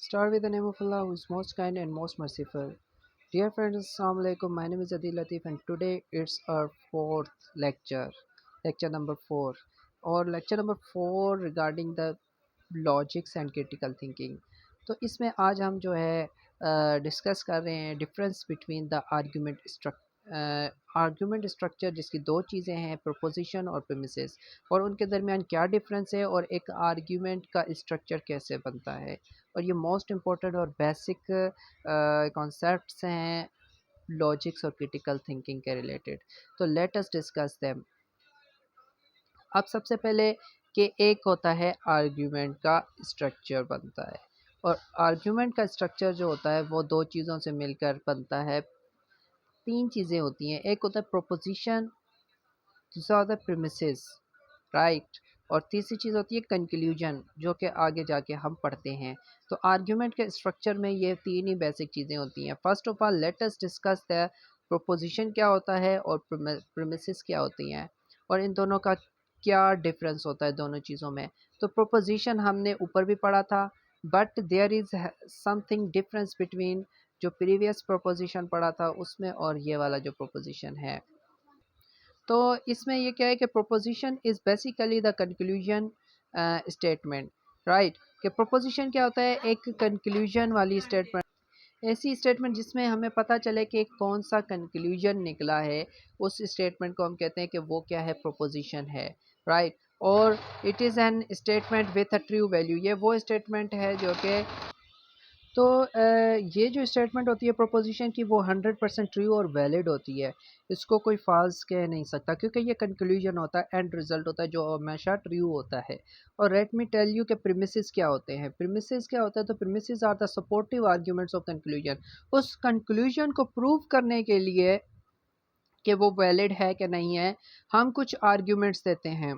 Start with the name of Allah who is most kind and most merciful. Dear friends, Assalamu alaikum. My name is Adil Latif and today it's our fourth lecture, lecture number 4 और lecture number 4 regarding the logics and critical thinking. तो इसमें आज हम जो है discuss कर रहे हैं difference between the argument structure जिसकी दो चीज़ें हैं प्रोपोजिशन और प्रीमिसेस और उनके दरमियान क्या डिफरेंस है और एक आर्ग्यूमेंट का स्ट्रक्चर कैसे बनता है और ये मोस्ट इम्पोर्टेंट और बेसिक कॉन्सेप्ट्स हैं लॉजिक्स और क्रिटिकल थिंकिंग के रिलेटेड। तो लेट अस डिस्कस देम। अब सबसे पहले कि एक होता है आर्ग्यूमेंट का स्ट्रक्चर बनता है और आर्ग्यूमेंट का स्ट्रक्चर जो होता है वो दो चीज़ों से मिलकर बनता है। तीन चीज़ें होती हैं, एक होता है प्रोपोजिशन, दूसरा होता है प्रीमिसेस, राइट, और तीसरी चीज़ होती है कंक्लूजन जो कि आगे जाके हम पढ़ते हैं। तो आर्ग्यूमेंट के स्ट्रक्चर में ये तीन ही बेसिक चीज़ें होती हैं। First of all let us discuss the proposition क्या होता है और प्रीमिसेस क्या होती हैं और इन दोनों का क्या डिफरेंस होता है दोनों चीज़ों में। तो प्रोपोजिशन हमने ऊपर भी पढ़ा था, but there is something difference between जो प्रीवियस प्रोपोजिशन पढ़ा था उसमें और ये वाला जो प्रोपोजिशन है। तो इसमें ये क्या है कि proposition is basically the conclusion statement, right. कि प्रोपोजिशन क्या होता है, एक कंक्लूजन वाली स्टेटमेंट, ऐसी स्टेटमेंट जिसमें हमें पता चले कि कौन सा कंक्लूजन निकला है, उस स्टेटमेंट को हम कहते हैं कि वो क्या है, प्रोपोजिशन है, राइट। और it is an statement with a true value, ये वो स्टेटमेंट है जो कि तो ये जो स्टेटमेंट होती है प्रोपोजिशन की वो 100% ट्रू और वैलिड होती है, इसको कोई फॉल्स कह नहीं सकता क्योंकि ये कंक्लूजन होता है, एंड रिजल्ट होता है जो हमेशा ट्रू होता है। और लेट मी टेल यू कि प्रीमिसेस क्या होते हैं। प्रीमिसेस क्या होता है, तो premises are the supportive arguments of conclusion. उस कंक्लूजन को प्रूव करने के लिए कि वो वैलिड है कि नहीं है, हम कुछ आर्ग्यूमेंट्स देते हैं,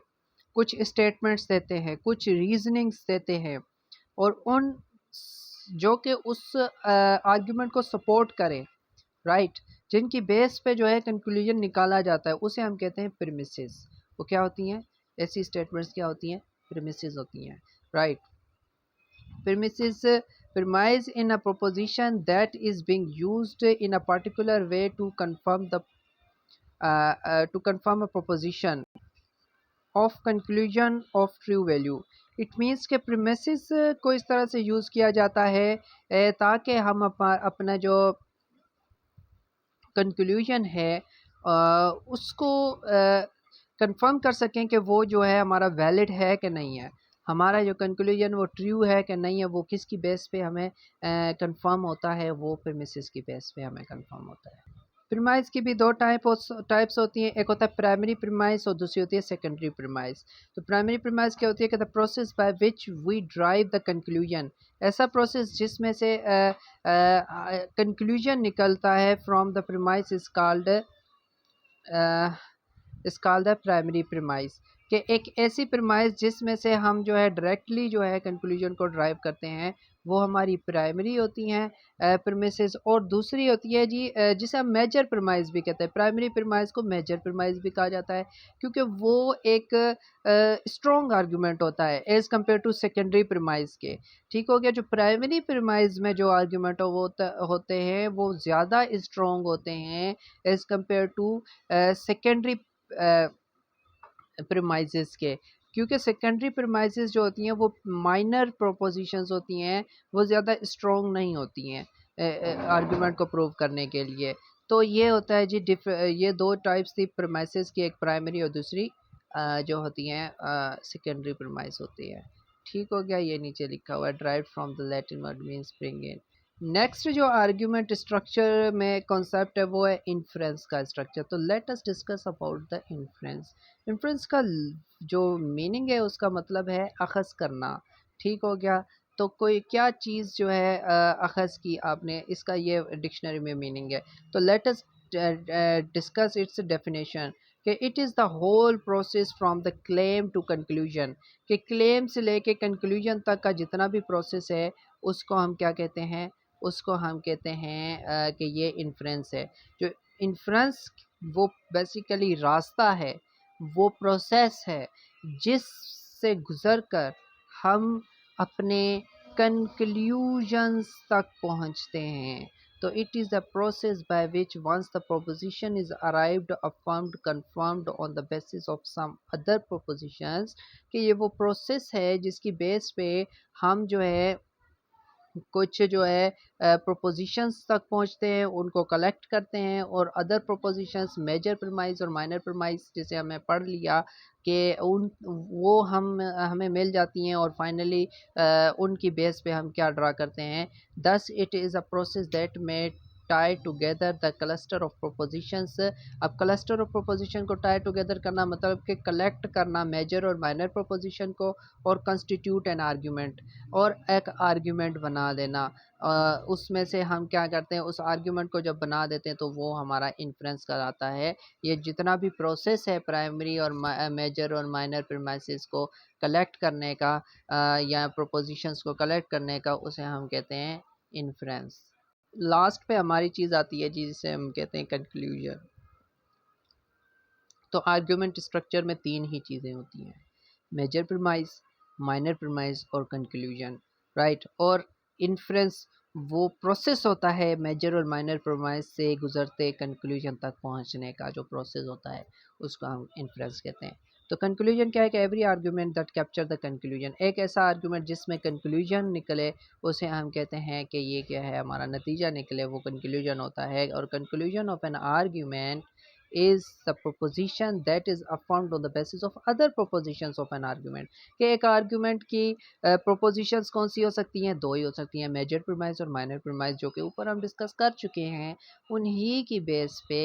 कुछ स्टेटमेंट्स देते हैं, कुछ रीजनिंग्स देते हैं और उन जो कि उस आर्ग्यूमेंट को सपोर्ट करें, राइट, जिनकी बेस पे जो है कंक्लूजन निकाला जाता है उसे हम कहते हैं प्रीमिसेस। वो क्या होती हैं, ऐसी स्टेटमेंट्स क्या होती हैं, प्रीमिसेस होती हैं, right. Premises premise in a proposition that is being used in a particular way to confirm a proposition of conclusion of true value। It means के प्रीमिसेस को इस तरह से यूज़ किया जाता है ताकि हम अपना जो कंक्लूजन है उसको कंफर्म कर सकें कि वो जो है हमारा वैलिड है कि नहीं है, हमारा जो कंक्लूजन वो ट्रू है कि नहीं है, वो किसकी बेस पे हमें कंफर्म होता है, वो प्रीमिसेस की बेस पे हमें कंफर्म होता है। प्रीमाइज की भी दो टाइप्स होती हैं, एक होता है प्राइमरी प्रीमाइज और दूसरी होती है सेकेंडरी प्रीमाइज। तो प्राइमरी प्रीमाइज क्या होती है कि the process by which we drive the conclusion, ऐसा प्रोसेस जिसमें से कंक्लूजन निकलता है from the premise is called the primary premise. कि एक ऐसी प्रीमाइज जिसमें से हम जो है डायरेक्टली जो है कंक्लूजन को ड्राइव करते हैं वो हमारी प्राइमरी होती हैं प्रीमिसेस, और दूसरी होती है जी जिसे हम मेजर प्रीमाइज भी कहते हैं। प्राइमरी प्रीमाइज को मेजर प्रीमाइज भी कहा जाता है क्योंकि वो एक स्ट्रॉन्ग आर्गूमेंट होता है as compare to secondary premise के। ठीक हो गया। जो प्राइमरी प्रीमाइज में जो आर्गूमेंट होते हैं वो ज़्यादा स्ट्रॉन्ग होते हैं as compare to secondary premises के, क्योंकि सेकेंडरी प्रीमाइजेस जो होती हैं वो माइनर प्रोपोजिशंस होती हैं, वो ज़्यादा स्ट्रॉन्ग नहीं होती हैं आर्गूमेंट को प्रूव करने के लिए। तो ये होता है जी ये दो टाइप्स थी प्रीमाइसेस की, एक प्राइमरी और दूसरी जो होती हैं सेकेंडरी प्रीमाइज होती है। ठीक हो गया। ये नीचे लिखा हुआ है drive from the Latin word means bring in. Next जो आर्ग्यूमेंट स्ट्रक्चर में कॉन्सेप्ट है वो है इन्फ्रेंस का स्ट्रक्चर। तो let us discuss about the inference. Inference का जो मीनिंग है उसका मतलब है अखज़ करना। ठीक हो गया। तो कोई क्या चीज़ जो है अखज़ की आपने, इसका ये डिक्शनरी में मीनिंग है। तो let us discuss its definition कि it is the whole process from the claim to conclusion, कि क्लेम से लेके कंक्लूजन तक का जितना भी प्रोसेस है उसको हम क्या कहते हैं, उसको हम कहते हैं कि ये इन्फ्रेंस है। जो इन्फ्रेंस वो बेसिकली रास्ता है, वो प्रोसेस है जिससे गुज़र कर हम अपने कंक्लूजन्स तक पहुंचते हैं। तो it is the process by which once the proposition is arrived affirmed confirmed on the basis of some other propositions, कि ये वो प्रोसेस है जिसकी बेस पे हम जो है कुछ जो है प्रोपोजिशंस तक पहुंचते हैं, उनको कलेक्ट करते हैं, और अदर प्रोपोजिशंस मेजर प्रीमाइस और माइनर प्रीमाइस जिसे हमें पढ़ लिया कि उन वो हमें मिल जाती हैं, और फाइनली उनकी बेस पे हम क्या ड्रा करते हैं। Thus it is a process that में tie together the cluster of propositions. अब क्लस्टर ऑफ प्रोपोजिशन को टाई टुगेदर करना मतलब कि कलेक्ट करना मेजर और माइनर प्रोपोजिशन को, और कंस्टिट्यूट एन आर्ग्यूमेंट, और एक आर्ग्यूमेंट बना देना। उसमें से हम क्या करते हैं, उस आर्ग्यूमेंट को जब बना देते हैं तो वो हमारा इन्फ्रेंस कराता है। ये जितना भी प्रोसेस है प्राइमरी और मेजर और माइनर प्रीमाइसेस को कलेक्ट करने का, या प्रोपोजिशंस को कलेक्ट करने का, उसे हम कहते हैं इन्फ्रेंस। लास्ट पे हमारी चीज़ आती है जिसे हम कहते हैं कंक्लूजन। तो आर्ग्यूमेंट स्ट्रक्चर में तीन ही चीज़ें होती हैं, मेजर प्रीमाइस, माइनर प्रीमाइस और कंक्लूजन, राइट। और इन्फ्रेंस वो प्रोसेस होता है मेजर और माइनर प्रीमाइस से गुजरते कंक्लूजन तक पहुंचने का, जो प्रोसेस होता है उसको हम इन्फ्रेंस कहते हैं। तो कंक्लूजन क्या है कि every argument that capture the conclusion, एक ऐसा आर्ग्यूमेंट जिसमें कंक्लूजन निकले उसे हम कहते हैं कि ये क्या है, हमारा नतीजा निकले, वो कंक्लूजन होता है। और conclusion of an argument is the proposition that is affirmed on the basis of other propositions of an argument, कि एक आर्ग्यूमेंट की प्रोपोजिशंस कौन सी हो सकती हैं, दो ही हो सकती हैं, मेजर प्रीमाइस और माइनर प्रीमाइस, जो कि ऊपर हम डिस्कस कर चुके हैं। उन्हीं की बेस पे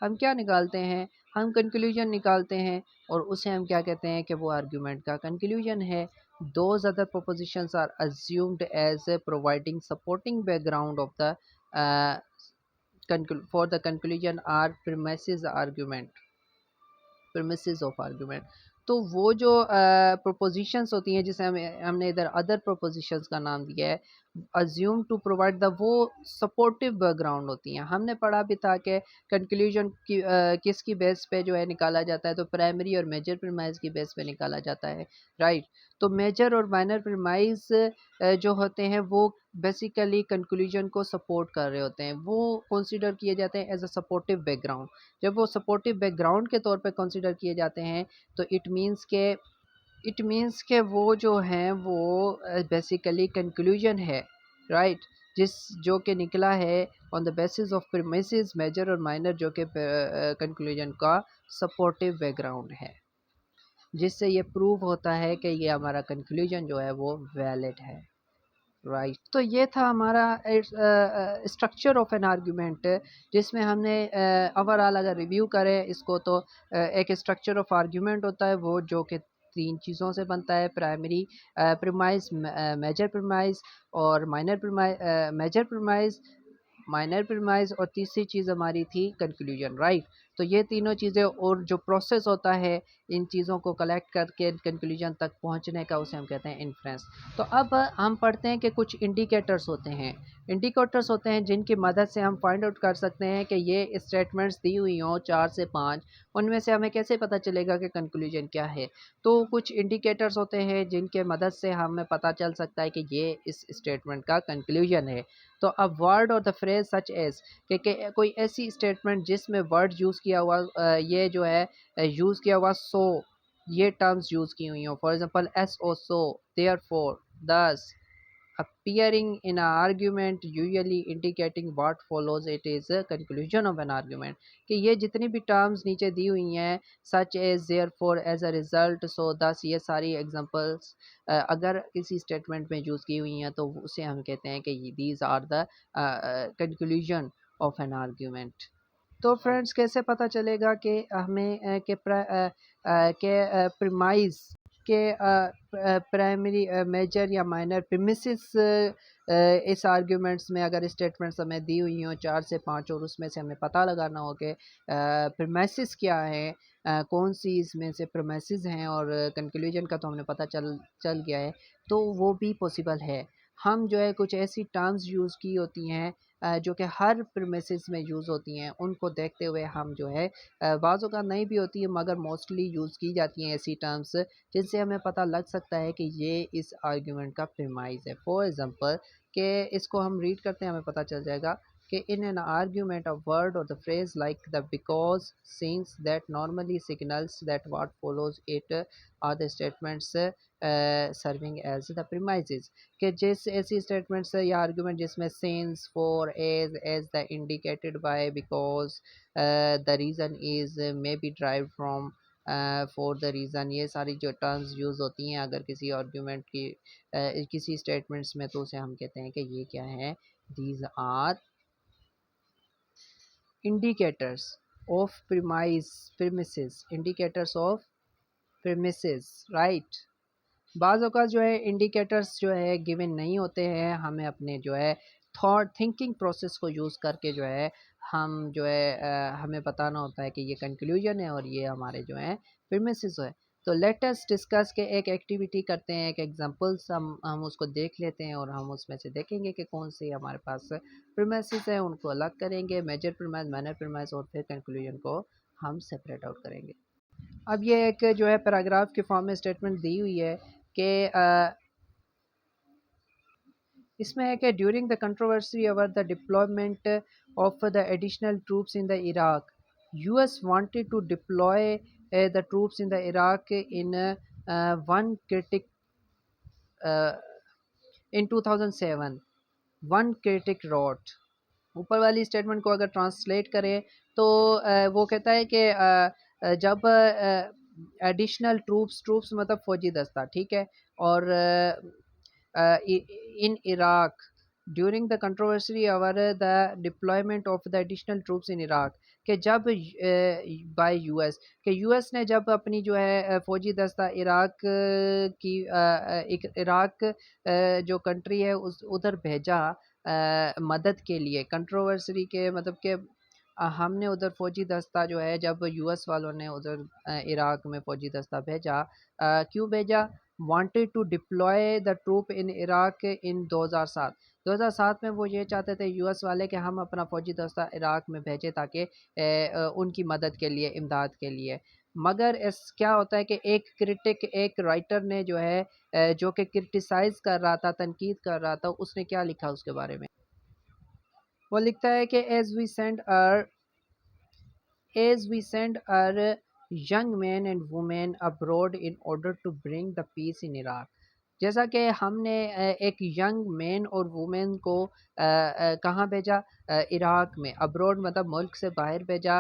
हम क्या निकालते हैं, हम कंक्लूजन निकालते हैं, और उसे हम क्या कहते हैं कि वो आर्ग्यूमेंट का कंक्लूजन है। Those other propositions are assumed as providing supporting background of the for the conclusion are premises of argument। तो वो जो propositions होती हैं जिसे हमने इधर अदर propositions का नाम दिया है, assume to provide the वो supportive background होती हैं। हमने पढ़ा भी था कि conclusion की किसकी बेस पे जो है निकाला जाता है, तो प्राइमरी और मेजर प्रीमाइस की बेस पे निकाला जाता है, राइट। तो मेजर और माइनर प्रीमाइस जो होते हैं वो बेसिकली कंक्लूजन को सपोर्ट कर रहे होते हैं, वो कंसीडर किए जाते हैं एज अ सपोर्टिव बैकग्राउंड। जब वो सपोर्टिव बैकग्राउंड के तौर पे कंसीडर किए जाते हैं तो इट मीन्स के वो जो हैं वो बेसिकली कंक्लूजन है, राइट, जो कि निकला है on the basis of premises major और माइनर, जो कि कंक्लूजन का सपोर्टिव बैकग्राउंड है, जिससे ये प्रूव होता है कि ये हमारा कंक्लूजन जो है वो वैलिड है, राइट। तो ये था हमारा स्ट्रक्चर ऑफ एन आर्ग्यूमेंट, जिसमें हमने ओवरऑल अगर रिव्यू करें इसको तो एक स्ट्रक्चर ऑफ आर्ग्यूमेंट होता है वो जो कि तीन चीज़ों से बनता है, प्राइमरी प्रीमाइस, मेजर प्रीमाइस और मेजर प्रीमाइस, माइनर प्रीमाइस, और तीसरी चीज़ हमारी थी कंक्लूजन, राइट। तो ये तीनों चीज़ें और जो प्रोसेस होता है इन चीज़ों को कलेक्ट करके कंक्लूजन तक पहुंचने का, उसे हम कहते हैं इन्फ्रेंस। तो अब हम पढ़ते हैं कि कुछ इंडिकेटर्स होते हैं, जिनकी मदद से हम फाइंड आउट कर सकते हैं कि ये स्टेटमेंट्स दी हुई हों 4 से 5, उनमें से हमें कैसे पता चलेगा कि कंक्लूजन क्या है। तो कुछ इंडिकेटर्स होते हैं जिनके मदद से हमें पता चल सकता है कि ये इस स्टेटमेंट का कंक्लूजन है। तो अब वर्ड और द फ्रेज सच एज कि कोई ऐसी स्टेटमेंट जिसमें वर्ड यूज़ किया हुआ ये जो है यूज़ किया हुआ सो, ये टर्म्स यूज़ की हुई हो, for example S O so, therefore, thus, appearing in an argument usually indicating what follows it is a conclusion of an argument, कि ये जितनी भी टर्म्स नीचे दी हुई हैं such as, therefore, as a result, so, thus, ये सारी एग्जांपल्स अगर किसी स्टेटमेंट में यूज़ की हुई हैं तो उसे हम कहते हैं कि these are the conclusion of an argument। तो फ्रेंड्स कैसे पता चलेगा कि हमें के प्रीमाइस के प्राइमरी मेजर या माइनर प्रीमिसेस इस आर्ग्यूमेंट्स में अगर स्टेटमेंट्स हमें दी हुई हों 4 से 5 और उसमें से हमें पता लगाना हो कि प्रीमाइसेस क्या है, कौन सी इसमें से प्रीमाइसेस हैं, और कंक्लूजन का तो हमें पता चल गया है, तो वो भी पॉसिबल है। हम जो है कुछ ऐसी टर्म्स यूज़ की होती हैं जो कि हर प्रीमिसेस में यूज़ होती हैं, उनको देखते हुए हम जो है बाज़ औक़ात नहीं भी होती है मगर मोस्टली यूज़ की जाती हैं ऐसी टर्म्स जिनसे हमें पता लग सकता है कि ये इस आर्गुमेंट का प्रीमाइस है। फॉर एग्ज़ाम्पल कि इसको हम रीड करते हैं, हमें पता चल जाएगा कि in an argument a word और the phrase like the because since that normally signals that what follows it are the statements serving as the premises, कि जिस ऐसी स्टेटमेंट्स है या आर्गुमेंट जिसमें since for as the indicated by because the reason is may be drive from for the reason, ये सारी जो terms use होती हैं अगर किसी आर्गुमेंट की किसी स्टेटमेंट्स में, तो उसे हम कहते हैं कि ये क्या है, these are indicators of premises, indicators of premises, right. बाज़ औक़ात जो है इंडिकेटर्स जो है गिवन नहीं होते हैं, हमें अपने जो है थॉट थिंकिंग प्रोसेस को यूज़ करके जो है हम जो है हमें बताना होता है कि ये कंक्लूजन है और ये हमारे जो है प्रीमिसेस है। तो लेट अस डिस्कस के एक एक्टिविटी करते हैं, एक एग्जांपल्स हम उसको देख लेते हैं और हम उसमें से देखेंगे कि कौन सी हमारे पास प्रीमिसेस है, उनको अलग करेंगे, मेजर प्रीमाइस, माइनर प्रीमाइस, और फिर कंक्लूजन को हम सेपरेट आउट करेंगे। अब ये एक जो है पैराग्राफ के फॉर्म में स्टेटमेंट दी हुई है कि इसमें है कि during the controversy over the deployment of the additional troops in the Iraq, US wanted to deploy the troops in the Iraq in one critic in 2007, one critic wrote. ऊपर वाली statement को अगर ट्रांसलेट करें तो वो कहता है कि जब एडिशनल ट्रूप्स, ट्रूप्स मतलब फौजी दस्ता, ठीक है, और in Iraq during the controversy over the deployment of the additional troops in Iraq, कि जब बाय यूएस, कि यूएस ने जब अपनी जो है फौजी दस्ता इराक की एक इराक जो कंट्री है उस उधर भेजा मदद के लिए, कंट्रोवर्सी के मतलब कि हमने उधर फौजी दस्ता जो है, जब यूएस वालों ने उधर इराक में फौजी दस्ता भेजा, क्यों भेजा, wanted to deploy the troop in Iraq in 2007, 2007 में वो ये चाहते थे यूएस वाले कि हम अपना फौजी दस्ता इराक में भेजें ताकि उनकी मदद के लिए, इमदाद के लिए। मगर इस क्या होता है कि एक क्रिटिक, एक राइटर ने जो है जो कि क्रिटिसाइज़ कर रहा था, तनकीद कर रहा था, उसने क्या लिखा उसके बारे में, वो लिखता है कि as we send our young men and women abroad in order to bring the peace in Iraq, जैसा कि हमने एक यंग मैन और वुमेन को कहाँ भेजा, इराक में, अब्रॉड मतलब मुल्क से बाहर भेजा,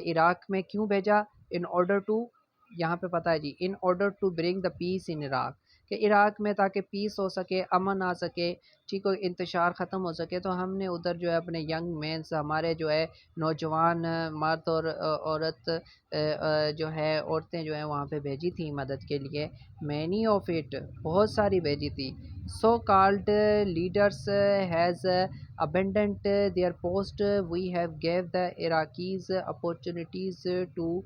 इराक में क्यों भेजा, इन ऑर्डर टू, यहाँ पे पता है जी, in order to bring the peace in Iraq, कि इराक में ताकि पीस हो सके, अमन आ सके, ठीक हो, इंतशार ख़त्म हो सके, तो हमने उधर जो है अपने यंग मेंस, हमारे जो है नौजवान मर्द और औरत जो है औरतें जो है वहाँ पे भेजी थी मदद के लिए। मैनी ऑफ इट, बहुत सारी भेजी थी। So called leaders has abandoned their post, we have gave the Iraqis opportunities to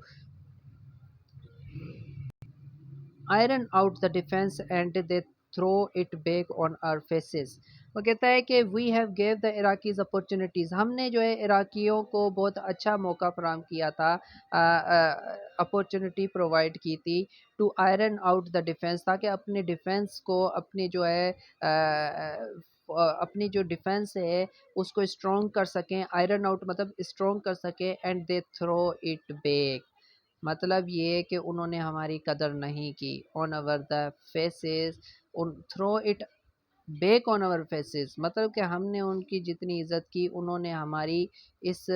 iron out the defense and they throw it back on our faces। वो कहता है कि we have gave the Iraqis opportunities, हमने जो है इराकियों को बहुत अच्छा मौका फराहम किया था, अपॉर्चुनिटी प्रोवाइड की थी, to iron out the defence, ताकि अपने डिफेंस को, अपनी जो है अपनी जो डिफेंस है उसको स्ट्रॉन्ग कर सकें, आयरन आउट मतलब स्ट्रॉन्ग कर सकें, and they throw it back, मतलब ये कि उन्होंने हमारी कदर नहीं की, ऑन अवर द फेसेस, उन throw it back on our faces, मतलब कि हमने उनकी जितनी इज़्ज़त की उन्होंने हमारी इस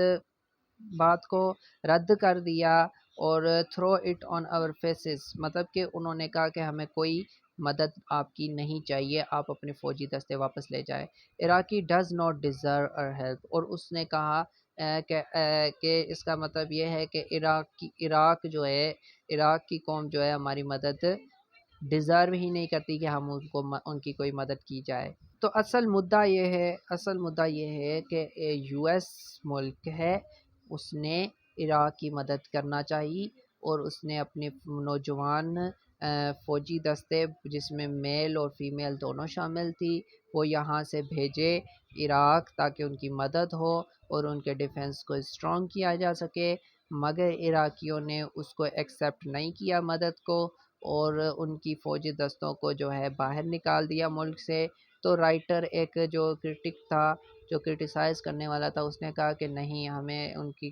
बात को रद्द कर दिया, और throw it on our faces मतलब कि उन्होंने कहा कि हमें कोई मदद आपकी नहीं चाहिए, आप अपने फ़ौजी दस्ते वापस ले जाए। Iraqi does not deserve our help, और उसने कहा कि इसका मतलब ये है कि इराक जो है, इराक की कौम जो है हमारी मदद डिज़र्व ही नहीं करती कि हम उनको उनकी कोई मदद की जाए। तो असल मुद्दा ये है कि यूएस मुल्क है, उसने इराक की मदद करना चाहिए, और उसने अपने नौजवान फ़ौजी दस्ते जिसमें मेल और फीमेल दोनों शामिल थी, वो यहाँ से भेजे इराक़ ताकि उनकी मदद हो और उनके डिफेंस को स्ट्रॉन्ग किया जा सके। मगर इराक़ियों ने उसको एक्सेप्ट नहीं किया मदद को, और उनकी फ़ौजी दस्तों को जो है बाहर निकाल दिया मुल्क से। तो राइटर एक जो क्रिटिक था, जो क्रिटिसाइज़ करने वाला था, उसने कहा कि नहीं, हमें उनकी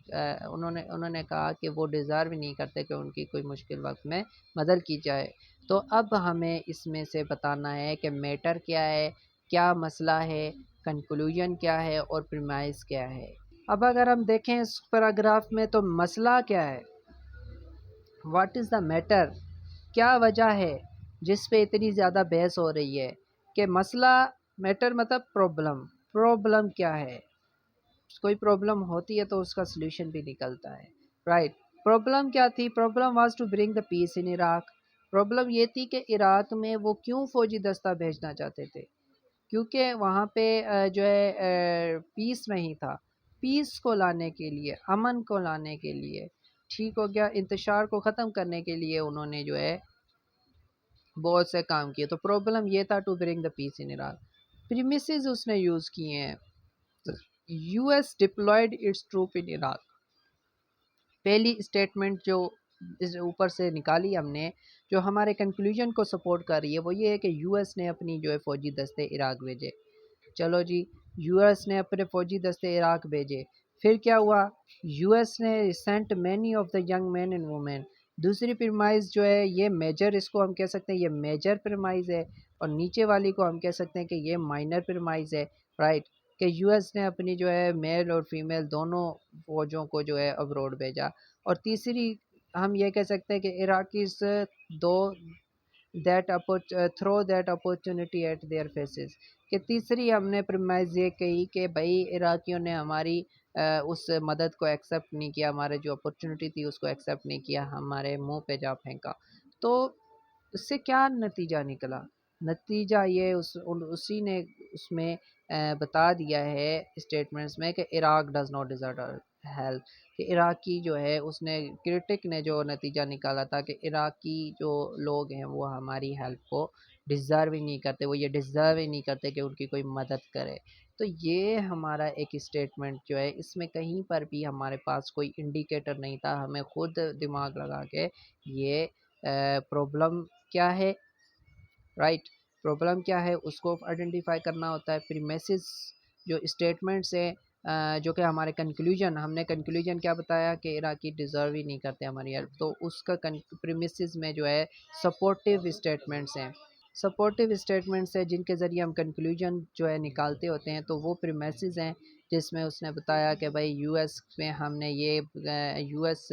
उन्होंने कहा कि वो डिज़र्व ही नहीं करते कि उनकी कोई मुश्किल वक़्त में मदद की जाए। तो अब हमें इसमें से बताना है कि मैटर क्या है, क्या मसला है, कंक्लूजन क्या है और प्रीमाइस क्या है। अब अगर हम देखें इस पैराग्राफ में, तो मसला क्या है, व्हाट इज़ द मैटर, क्या वजह है जिस पे इतनी ज़्यादा बहस हो रही है कि मसला, मैटर मतलब प्रॉब्लम, प्रॉब्लम क्या है। कोई प्रॉब्लम होती है तो उसका सलूशन भी निकलता है, राइट। प्रॉब्लम क्या थी, problem was to bring the peace in Iraq. Problem ये थी कि इराक में वो क्यों फ़ौजी दस्ता भेजना चाहते थे, क्योंकि वहाँ पे जो है पीस नहीं था। पीस को लाने के लिए, अमन को लाने के लिए, ठीक हो गया, इंतशार को ख़त्म करने के लिए उन्होंने जो है बहुत से काम किए। तो प्रॉब्लम ये था to bring the peace in Iraq. Premises उसने यूज़ किए हैं, US deployed its troop in Iraq. पहली स्टेटमेंट जो इस ऊपर से निकाली हमने, जो हमारे कंक्लूजन को सपोर्ट कर रही है, वो ये है कि यूएस ने अपनी जो है फ़ौजी दस्ते इराक भेजे। चलो जी, यूएस ने अपने फ़ौजी दस्ते इराक भेजे, फिर क्या हुआ, यूएस ने sent many of the young man and women. दूसरी प्रीमाइज़ जो है, ये मेजर, इसको हम कह सकते हैं ये मेजर प्रीमाइज़ है, और नीचे वाली को हम कह सकते हैं कि ये माइनर प्रीमाइज़ है, राइट। कि यूएस ने अपनी जो है मेल और फीमेल दोनों फ़ौजों को जो है अब्रोड भेजा। और तीसरी हम ये कह सकते हैं कि Iraqis do that throw that opportunity at their faces. कि तीसरी हमने प्रीमाइज़ ये कही कि भाई इराकियों ने हमारी उस मदद को एक्सेप्ट नहीं किया, हमारे जो अपॉर्चुनिटी थी उसको एक्सेप्ट नहीं किया, हमारे मुंह पे जा फेंका। तो उससे क्या नतीजा निकला, नतीजा ये उसी ने उसमें बता दिया है स्टेटमेंट्स में कि Iraq does not deserve help. कि इराकी जो है, उसने क्रिटिक ने जो नतीजा निकाला था कि इराकी जो लोग हैं वो हमारी हेल्प को डिज़र्व ही नहीं करते, वो ये डिज़र्व ही नहीं करते कि उनकी कोई मदद करे। तो ये हमारा एक स्टेटमेंट जो है, इसमें कहीं पर भी हमारे पास कोई इंडिकेटर नहीं था, हमें खुद दिमाग लगा के ये प्रॉब्लम क्या है, राइट, प्रॉब्लम क्या है उसको आइडेंटिफाई करना होता है। फिर मैसेज जो स्टेटमेंट्स हैं, जो कि हमारे कंक्लूजन, हमने कंक्लूजन क्या बताया कि इराकी डिज़र्व ही नहीं करते हमारी हेल्प, तो उसका प्रीमिसेस में जो है सपोर्टिव स्टेटमेंट्स हैं, सपोर्टिव स्टेटमेंट्स है जिनके ज़रिए हम कंक्लूजन जो है निकालते होते हैं। तो वो प्रीमिसेस हैं जिसमें उसने बताया कि भाई यूएस में हमने ये यूएस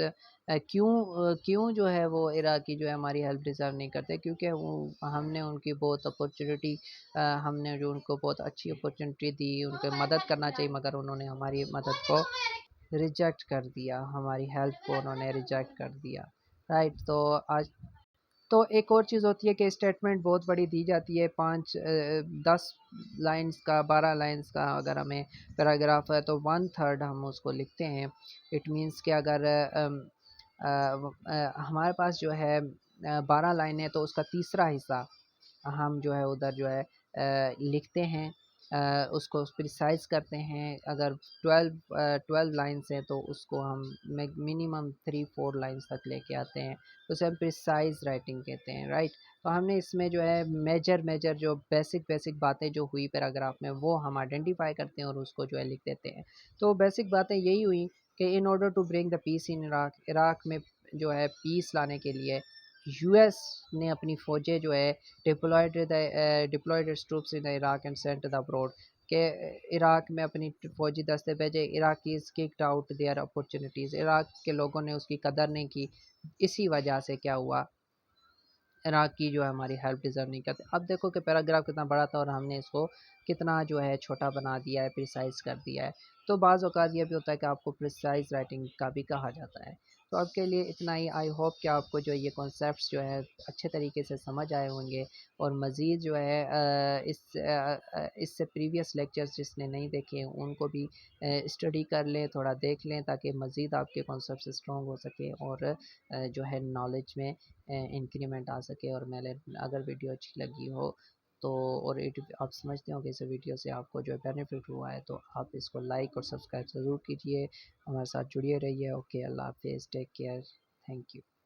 क्यों जो है वो इराकी जो है हमारी हेल्प डिज़र्व नहीं करते, क्योंकि वो हमने उनकी बहुत अपॉर्चुनिटी, हमने जो उनको बहुत अच्छी अपॉर्चुनिटी दी, उनको मदद करना चाहिए, मगर उन्होंने हमारी मदद को रिजेक्ट कर दिया, हमारी हेल्प को उन्होंने रिजेक्ट कर दिया, राइट। तो आज तो एक और चीज़ होती है कि स्टेटमेंट बहुत बड़ी दी जाती है, 10 लाइंस का, 12 लाइंस का अगर हमें पैराग्राफ है तो 1/3 हम उसको लिखते हैं। इट मीन्स कि अगर हमारे पास जो है 12 लाइन है, तो उसका तीसरा हिस्सा हम जो है उधर जो है लिखते हैं, उसको प्रिसाइज़ करते हैं। अगर 12 लाइन्स हैं तो उसको हम मिनिमम 3-4 लाइन्स तक लेके आते हैं, तो उसे हम प्रिसाइज़ राइटिंग कहते हैं, राइट। तो हमने इसमें जो है मेजर जो बेसिक बातें जो हुई पैराग्राफ में, वो हम आइडेंटिफाई करते हैं और उसको जो है लिख देते हैं। तो बेसिक बातें यही हुई कि in order to bring the peace in Iraq, Iraq में जो है पीस लाने के लिए यूएस ने अपनी फ़ौजें जो है deployed its troops in Iraq and sent the abroad. के इराक में अपनी फ़ौजी दस्ते भेजे, Iraqis kicked out their opportunities, Iraq के लोगों ने उसकी कदर नहीं की। इसी वजह से क्या हुआ, इराक की जो है हमारी हेल्प डिज़र्व नहीं करते। अब देखो कि पैराग्राफ कितना बड़ा था और हमने इसको कितना जो है छोटा बना दिया है, प्रिसाइज़ कर दिया है। तो बाज़ औक़ात ये भी होता है कि आपको प्रिसाइज़ राइटिंग का भी कहा जाता है। तो आपके लिए इतना ही। आई होप कि आपको जो ये कॉन्सेप्ट्स जो है अच्छे तरीके से समझ आए होंगे, और मज़ीद जो है इससे प्रीवियस लेक्चर्स जिसने नहीं देखे हैं उनको भी स्टडी कर लें, थोड़ा देख लें, ताकि मज़ीद आपके कॉन्सेप्ट स्ट्रॉन्ग हो सके और जो है नॉलेज में इंक्रीमेंट आ सके। और मैंने अगर वीडियो अच्छी लगी हो तो, और आप समझते हो कि इस वीडियो से आपको जो बेनिफिट हुआ है, तो आप इसको लाइक और सब्सक्राइब ज़रूर कीजिए, हमारे साथ जुड़े रहिए। ओके, अल्लाह हाफिज़, टेक केयर, थैंक यू।